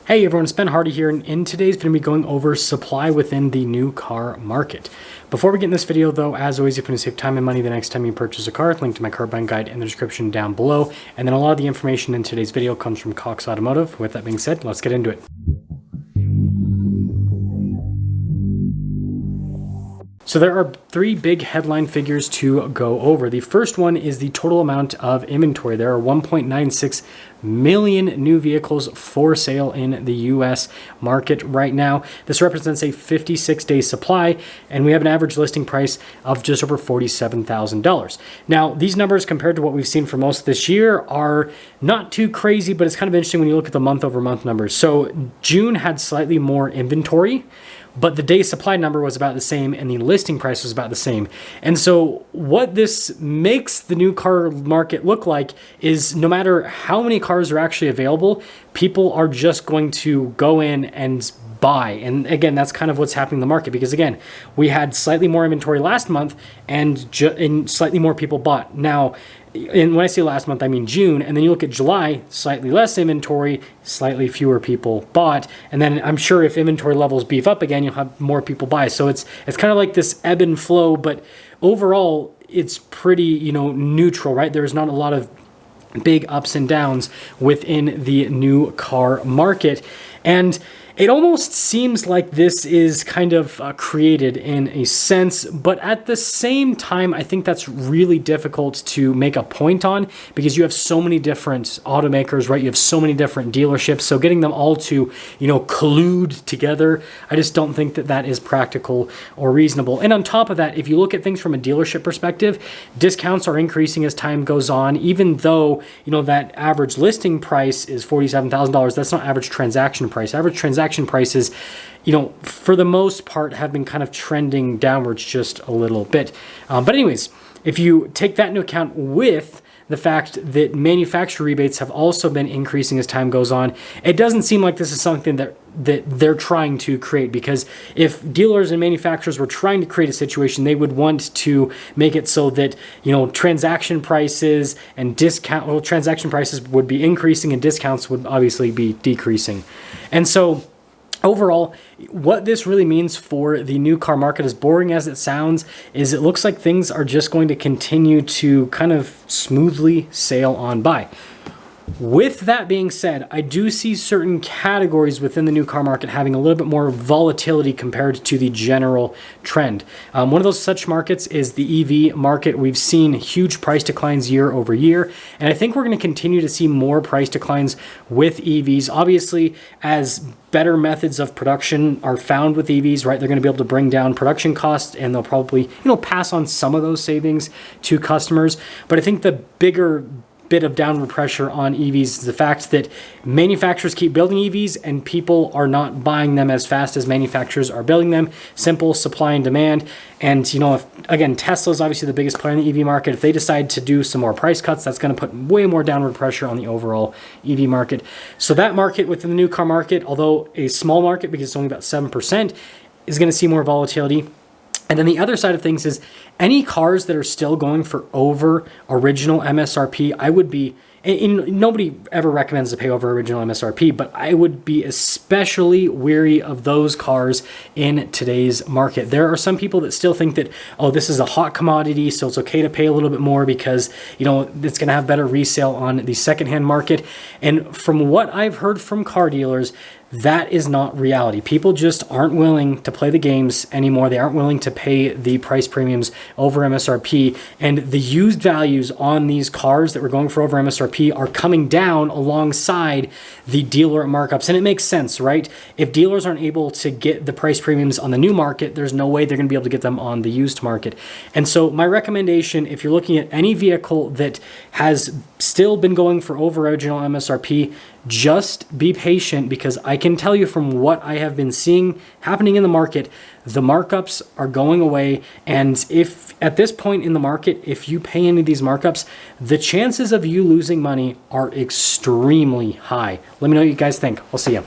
Hey everyone, it's Ben Hardy here, and in today's video, we're going over supply within the new car market. Before we get in this video though, as always, if you want to save time and money the next time you purchase a car, link to my car buying guide in the description down below. And then a lot of the information in today's video comes from Cox Automotive. With that being said, let's get into it. So there are three big headline figures to go over. The first one is the total amount of inventory. There are 1.96 million new vehicles for sale in the US market right now. This represents a 56-day supply, and we have an average listing price of just over $47,000. Now, these numbers compared to what we've seen for most of this year are not too crazy, but it's kind of interesting when you look at the month-over-month numbers. So June had slightly more inventory, but the day supply number was about the same and the listing price was about the same. And so what this makes the new car market look like is no matter how many cars are actually available, people are just going to go in and buy. And again, that's kind of what's happening in the market, because again, we had slightly more inventory last month and slightly more people bought. Now, and when I say last month, I mean June, and then you look at July, slightly less inventory, slightly fewer people bought, and then I'm sure if inventory levels beef up again, you'll have more people buy. So it's kind of like this ebb and flow, but overall, it's pretty, neutral, right? There's not a lot of big ups and downs within the new car market. And it almost seems like this is kind of created in a sense, but at the same time, I think that's really difficult to make a point on because you have so many different automakers, right? You have so many different dealerships. So getting them all to, collude together, I just don't think that that is practical or reasonable. And on top of that, if you look at things from a dealership perspective, discounts are increasing as time goes on, even though, that average listing price is $47,000. That's not average transaction price. Average transaction prices, for the most part have been kind of trending downwards just a little bit. But anyways, if you take that into account with the fact that manufacturer rebates have also been increasing as time goes on, it doesn't seem like this is something that they're trying to create, because if dealers and manufacturers were trying to create a situation, they would want to make it so that, transaction prices transaction prices would be increasing and discounts would obviously be decreasing. And so overall, what this really means for the new car market, as boring as it sounds, is it looks like things are just going to continue to kind of smoothly sail on by. With that being said, I do see certain categories within the new car market having a little bit more volatility compared to the general trend. One of those such markets is the EV market. We've seen huge price declines year over year, and I think we're going to continue to see more price declines with EVs. Obviously, as better methods of production are found with EVs, right? They're going to be able to bring down production costs, and they'll probably, pass on some of those savings to customers. But I think the bigger bit of downward pressure on EVs is the fact that manufacturers keep building EVs and people are not buying them as fast as manufacturers are building them. Simple supply and demand. And again, Tesla's obviously the biggest player in the EV market. If they decide to do some more price cuts, that's going to put way more downward pressure on the overall EV market. So that market within the new car market, although a small market because it's only about 7%, is going to see more volatility. And then the other side of things is any cars that are still going for over original MSRP, I would be, and nobody ever recommends to pay over original MSRP, but I would be especially weary of those cars in today's market. There are some people that still think that, oh, this is a hot commodity, so it's okay to pay a little bit more because, it's going to have better resale on the secondhand market. And from what I've heard from car dealers, that is not reality. People just aren't willing to play the games anymore. They aren't willing to pay the price premiums over MSRP. And the used values on these cars that were going for over MSRP are coming down alongside the dealer markups. And it makes sense, right? If dealers aren't able to get the price premiums on the new market, there's no way they're going to be able to get them on the used market. And so my recommendation, if you're looking at any vehicle that has still been going for over original MSRP, just be patient, because I can tell you from what I have been seeing happening in the market, the markups are going away. And if at this point in the market, if you pay any of these markups, the chances of you losing money are extremely high. Let me know what you guys think. I'll see you.